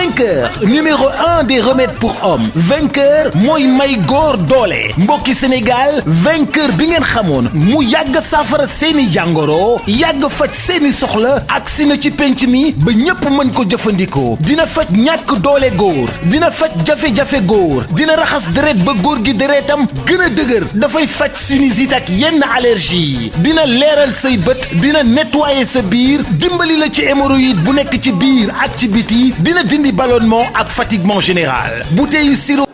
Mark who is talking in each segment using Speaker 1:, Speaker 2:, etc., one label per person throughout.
Speaker 1: Vainqueur numéro 1 des remèdes pour hommes Vainqueur mooy may góor doole mbokki Sénégal Vainqueur bi ngeen xamoon mu yàgg saafara seeni jàngoro yàgg faj seeni soxla agsi na ci penc mi ba ñépp mën ko jëfandikoo dina faj ñàkk doole góor dina faj jafe-jafe góor dina raxas deret ba góor gi deretam gën a dëgër dafay faj sinusite ak yenn allergie dina leeral say bët dina nettoyer sa biir dimbali la ci hémorroïde bu nekk ci biir ak ci biti dina dindi ballonnement ak fatiguement général bouteille sirop.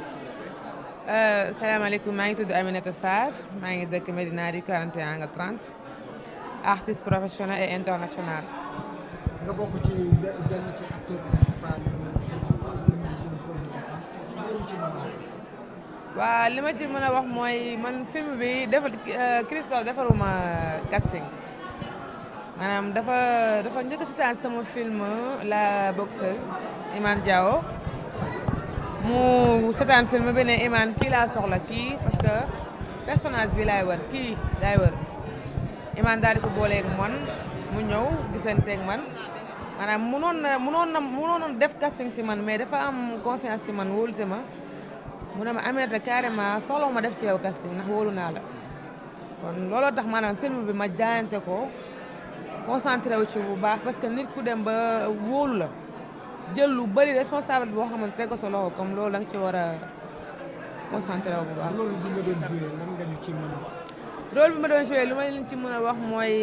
Speaker 2: Salaamaaleykum maa ngi tudd Aminata Sarr maa ngi dëkk Médina rue 41 angle 30 artiste professionnel et international.
Speaker 3: nga bokk ci benn ci acteur principal
Speaker 2: waaw li ma ci mën a wax mooy man film bi Christophe defaruma casting maanaam dafa njëkk a seetaan sama film La boxeuse Imane Diao mu seetaan film bi ne Imane kii laa soxla kii parce que personnage bi laay wër kii laay wër Imane daal di ko booleeg man mu ñëw gisanteeg man maanaam mënoon na def casting ci man mais dafa am confiance ci man wóolute ma mu ne ma Aminata carrément soxla ma def ci yow casting ndax wóolu naa la kon looloo tax maanaam film bi ma jaayante ko concentré wu ci bu baax parce que nit ku dem ba wóolu la jël lu bari responsable boo xamante teg ko sa loxo comme loolu da nga ci war a concentré wu bu baax.
Speaker 3: loolu bi nga doon joué lan nga ñu ci mën a wax.
Speaker 2: rôle bi ma doon joué lu ma leen ci mën a wax mooy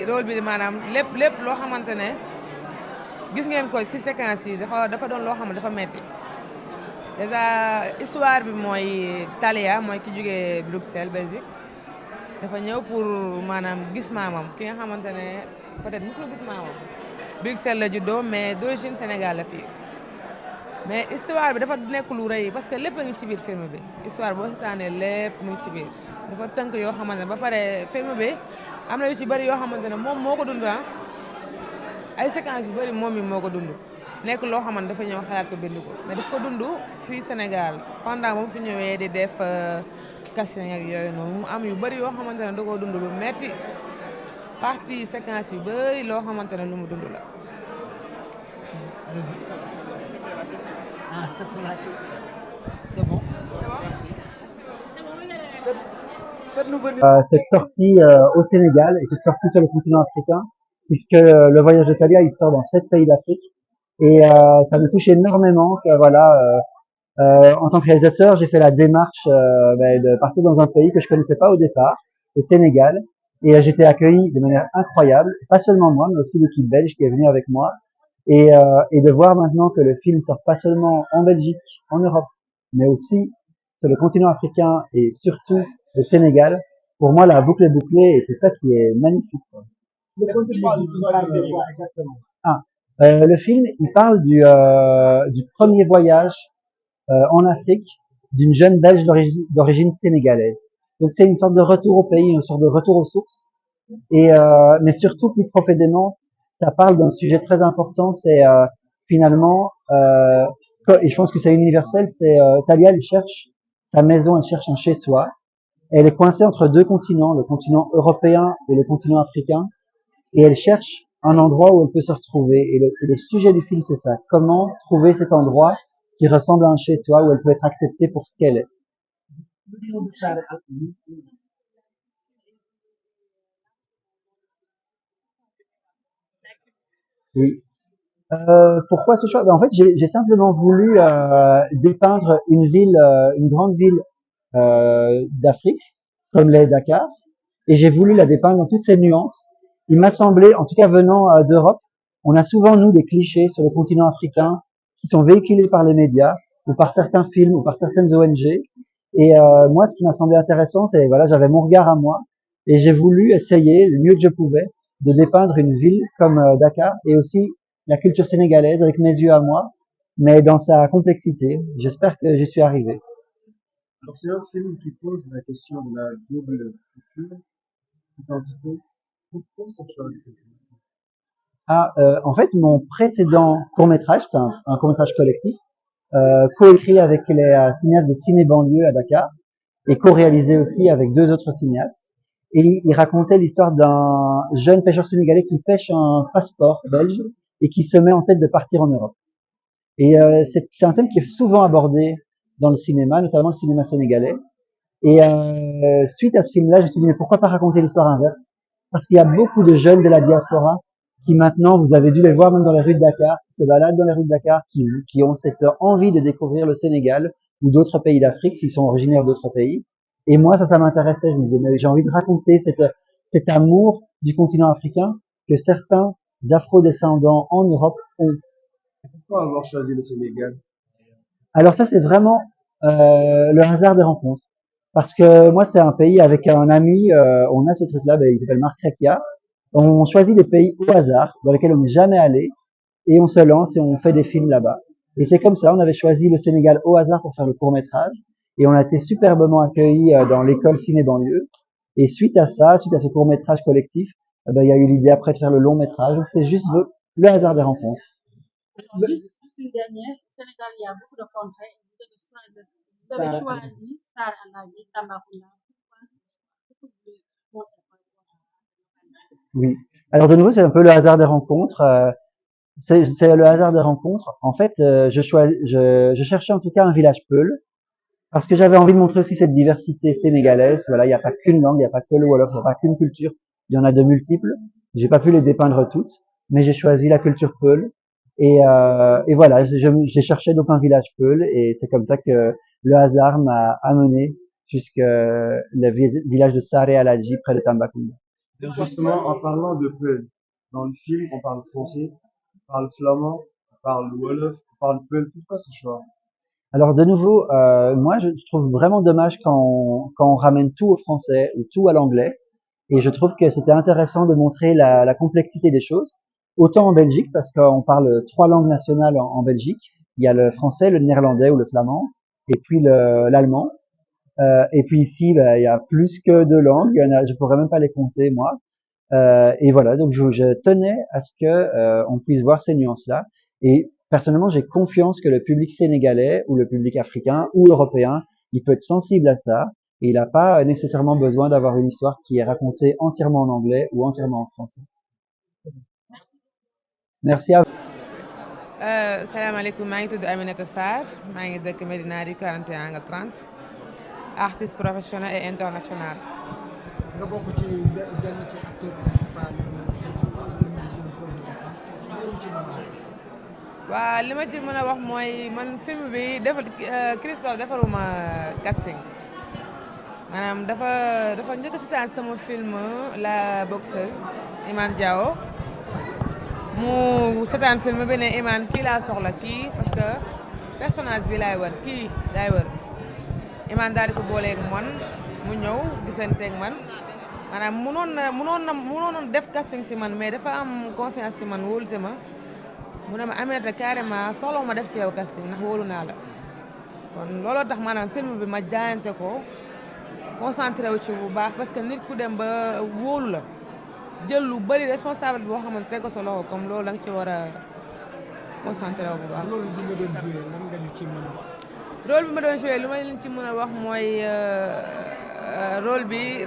Speaker 2: rôle bi maanaam lépp loo xamante ne gis ngeen ko ci séquence yi dafa doon loo xam ne dafa metti déjà histoire bi mooy Talia mooy ki jógee Bruxelles Belgique dafa ñëw pour maanaam gis maamam ki nga xamante ne peut-être mosul gis maamam Bruxelles la juddoo mais d'origine Sénégal la fii mais histoire bi dafa nekk lu rëy parce que lépp a ngi ci biir film bi histoire boo seetaanee lépp mu ngi ci biir dafa tënk yoo xamante ne ba pare film bi am na yu ci bëri yoo xamante ne moom moo ko dund ay séquences yu bëri moom mi moo ko dund nekk loo xamante dafa ñëw xalaat ko bind ko mais daf ko dund fii Sénégal pendant moom fi ñëwee di def casting ak yooyu noonu mu am yu bëri yoo xamante ne da koo dund lu metti partie séquence yu bëri loo xamante ne lu mu dund la.
Speaker 3: Ah, c'est bon. Faites-nous venir.
Speaker 4: Cette sortie au Sénégal et cette sortie sur le continent africain, puisque le voyage de Thalia, il sort dans 7 pays d'Afrique. Et ça me touche énormément que voilà, en tant que réalisateur, j'ai fait la démarche de partir dans un pays que je connaissais pas au départ, le Sénégal, et j'ai été accueilli de manière incroyable, pas seulement moi, mais aussi l'équipe belge qui est venue avec moi, et de voir maintenant que le film sort pas seulement en Belgique, en Europe, mais aussi sur le continent africain et surtout au Sénégal. Pour moi, la boucle est bouclée et c'est ça qui est magnifique.
Speaker 3: Le contenu parle de quoi exactement?
Speaker 4: Le film, il parle du premier voyage en Afrique d'une jeune Belge d'origine sénégalaise. Donc c'est une sorte de retour au pays, une sorte de retour aux sources. Et mais surtout plus profondément, ça parle d'un sujet très important. C'est finalement, et je pense que c'est universel. C'est Talia, elle cherche sa maison, elle cherche un chez-soi. Elle est coincée entre deux continents, le continent européen et le continent africain, et elle cherche un endroit où elle peut se retrouver. Et le sujet du film, c'est ça. Comment trouver cet endroit qui ressemble à un chez-soi, où elle peut être acceptée pour ce qu'elle est. Oui. Pourquoi ce choix? En fait, j'ai simplement voulu dépeindre une ville, une grande ville d'Afrique, comme l'est Dakar, et j'ai voulu la dépeindre dans toutes ses nuances. Il m'a semblé, en tout cas venant d'Europe, on a souvent nous des clichés sur le continent africain qui sont véhiculés par les médias ou par certains films ou par certaines ONG. Et moi, ce qui m'a semblé intéressant, c'est voilà, j'avais mon regard à moi et j'ai voulu essayer le mieux que je pouvais de dépeindre une ville comme Dakar et aussi la culture sénégalaise avec mes yeux à moi, mais dans sa complexité. J'espère que j'y suis arrivé.
Speaker 3: Alors c'est un film qui pose la question de la double culture, identité. Pourquoi ce choix de cette thématique?
Speaker 4: En fait, mon précédent court-métrage, c'est un court-métrage collectif, coécrit avec les cinéastes de Ciné Banlieue à Dakar et co-réalisé aussi avec 2 autres cinéastes. Et il racontait l'histoire d'un jeune pêcheur sénégalais qui pêche un passeport belge et qui se met en tête de partir en Europe. Et c'est un thème qui est souvent abordé dans le cinéma, notamment le cinéma sénégalais. Et suite à ce film-là, je me suis dit, mais pourquoi pas raconter l'histoire inverse? Parce qu'il y a beaucoup de jeunes de la diaspora qui maintenant, vous avez dû les voir même dans les rues de Dakar, qui se baladent dans les rues de Dakar, qui ont cette envie de découvrir le Sénégal ou d'autres pays d'Afrique, s'ils sont originaires d'autres pays. Et moi, ça m'intéressait. Je me disais, mais j'ai envie de raconter cet amour du continent africain que certains afro-descendants en Europe ont.
Speaker 3: Pourquoi avoir choisi le Sénégal?
Speaker 4: Alors ça, c'est vraiment le hasard des rencontres. Parce que moi, c'est un pays avec un ami, on a ce truc-là, il s'appelle Marc Rekia. On choisit des pays au hasard, dans lesquels on n'est jamais allé, et on se lance et on fait des films là-bas. Et c'est comme ça, on avait choisi le Sénégal au hasard pour faire le court-métrage, et on a été superbement accueillis dans l'école Ciné Banlieue. Et suite à ça, suite à ce court-métrage collectif, il y a eu l'idée après de faire le long-métrage. Donc c'est juste le hasard des rencontres.
Speaker 5: Juste une dernière, au Sénégal, il y a beaucoup de contrées. Vous avez choisi Sarr Alhaji Tambacounda.
Speaker 4: Oui. Alors de nouveau, c'est un peu le hasard des rencontres. C'est le hasard des rencontres. En fait, je cherchais en tout cas un village Peul, parce que j'avais envie de montrer aussi cette diversité sénégalaise. Voilà, il n'y a pas qu'une langue, il n'y a pas que le Wolof, il n'y a pas qu'une culture. Il y en a de multiples. J'ai pas pu les dépeindre toutes, mais j'ai choisi la culture Peul. Et voilà, j'ai cherché donc un village Peul, et c'est comme ça que le hasard m'a amené jusque le village de Sarr Alhaji près de Tambacounda.
Speaker 3: Justement, en parlant de Peul, dans le film, on parle français, on parle flamand, on parle wolof, on parle Peul. Pourquoi ce choix?
Speaker 4: Alors de nouveau, moi je trouve vraiment dommage quand on ramène tout au français ou tout à l'anglais, et je trouve que c'était intéressant de montrer la complexité des choses, autant en Belgique, parce qu'on parle 3 langues nationales en Belgique. Il y a le français, le néerlandais ou le flamand, et puis l'allemand. Et puis ici, il y a plus que 2 langues, je pourrais même pas les compter moi. Et voilà, donc je tenais à ce que on puisse voir ces nuances-là. Et personnellement, j'ai confiance que le public sénégalais ou le public africain ou européen, il peut être sensible à ça, et il n'a pas nécessairement besoin d'avoir une histoire qui est racontée entièrement en anglais ou entièrement en français. Merci à vous.
Speaker 2: salaamaaleykum, maa ngi tudd Aminata Sarr, maa ngi dëkk Médina rue 41 angle 30, artiste professionnel et international.
Speaker 6: nga bokk ci benn ci acteur principal
Speaker 2: waaw li ma ci mën a wax mooy man film bi Christophe defaruma casting, maanaam dafa njëkk a seetaan sama film La boxeuse Imane Diao, mu seetaan film bi ne Imane kii laa soxla kii, parce que personnage bi laay wër, kii laay wër. Imane daal di ko booleeg man, mu ñëw gisanteeg man, maanaam mënoon na def casting ci man, mais dafa am confiance ci man, wóolute ma. mu ne ma Aminata carrément soxla ma def ci yow casting ndax wóolu naa la, kon looloo tax maanaam film bi ma jaayante ko concentré wu ci bu baax, parce que nit ku dem ba wóolu la jël lu bari responsable boo xamante teg ko sa loxo, comme loolu da nga ci war a concentré wu bu baax.
Speaker 6: loolu bi nga doon joué lan nga ñu ci mën a wax.
Speaker 2: rôle bi ma doon joué lu ma leen ci mën a wax mooy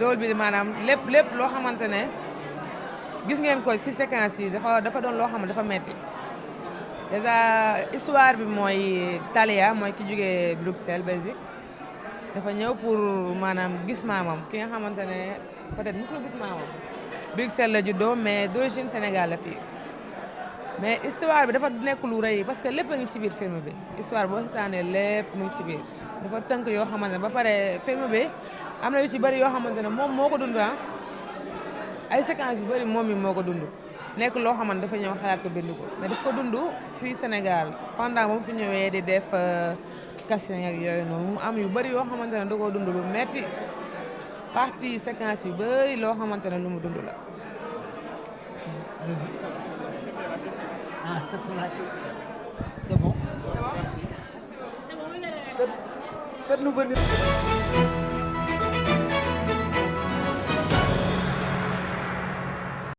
Speaker 2: rôle bi maanaam lépp loo xamante ne gis ngeen ko ci séquence yi dafa doon loo xam ne dafa metti. déjà histoire bi mooy Talia, mooy ki jógee Bruxelles Belgique, dafa ñëw pour maanaam gis maamam, ki nga xamante ne peut-être mosul gis maamam. Bruxelles la juddoo mais d'origine Sénégal la fii, mais histoire bi dafa nekk lu rëy parce que lépp a ngi ci biir film bi. Histoire boo seetaanee lépp mu ngi ci biir, dafa tënk yoo xamante ne ba pare film bi am na yu ci bëri yoo xamante ne moom moo ko dund, ay séquences yu bëri moom mi moo ko dund. nekk loo xamante dafa ñëw xalaat ko bind ko, mais daf ko dund fii Sénégal pendant moom fi ñëwee di def casting ak yooyu noonu, mu am yu bëri yoo xamante ne da koo dund lu metti, partie séquence yu bëri loo xamante ne lu mu dund la.
Speaker 6: Ah, c'est bon. Faites-nous venir.